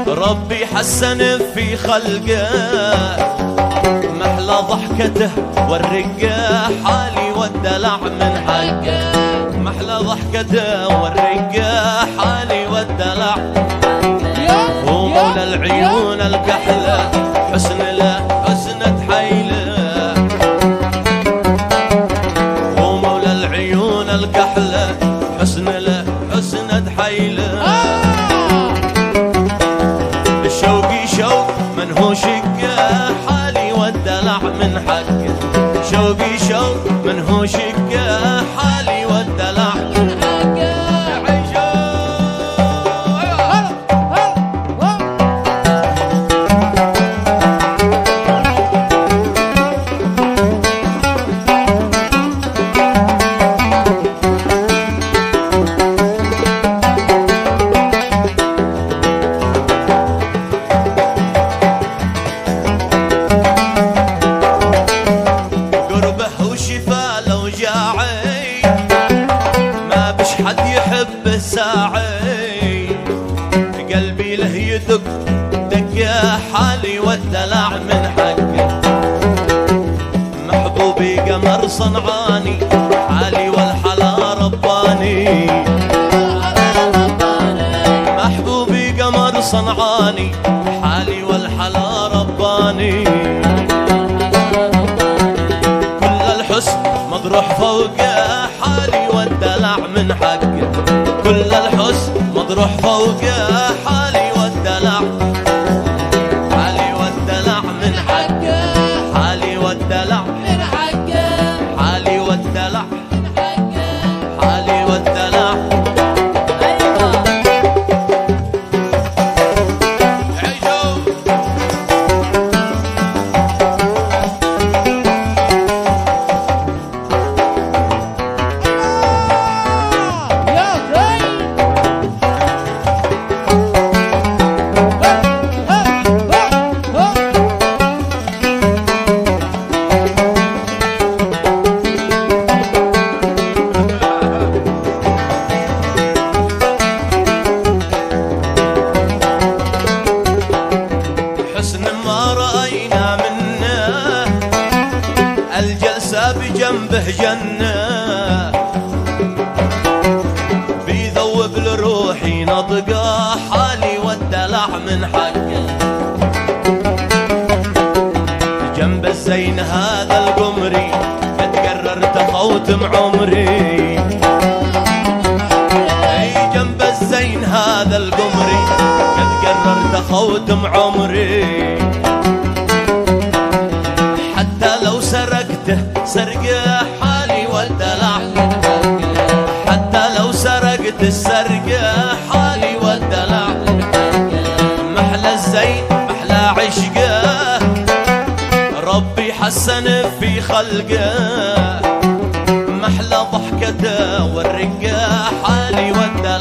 ربي حسن في خلقه، محلى ضحكته والرقة، حالي والدلع من حقه. محلى ضحكته والرقة، حالي والدلع، هو مولى العيون الكحلة، حسن له حسنة حيله. هو مولى العيون الكحلة، حسن له حسنة حيله. شوقي شوق من هو شقه، حالي والدلع من حقه. شوقي شوق من هو شقه، حالي والدلع من حقه. حد يحب ساعي، قلبي له يدق دقه، حالي والدلع من حقه. محبوبي قمر صنعاني، حالي والحلا رباني. محبوبي قمر صنعاني، حالي والحلا رباني. كل الحسن مطروح فوقه، حالي والدلع من حقه. كل الحسن مطروح فوقه، حالي والدلع، حالي والدلع من حقه. حالي والدلع من حقه، حالي والدلع من حقه. حالي والدلع. الجلسة بجنبه جنة، بيذوب لروحي نطقه، حالي والدلع من حقه. جنب الزين هذا القمري، قد قررت خوتم عمري. اي جنب الزين هذا القمري، قد قررت خوتم عمري. حتى لو سرقته سرقه، حالي والدلع. حتى لو سرقت السرقه، حالي والدلع. محلى الزين محلى عشقه، ربي حسن في خلقه. محلى ضحكته والرقه، حالي والدلع.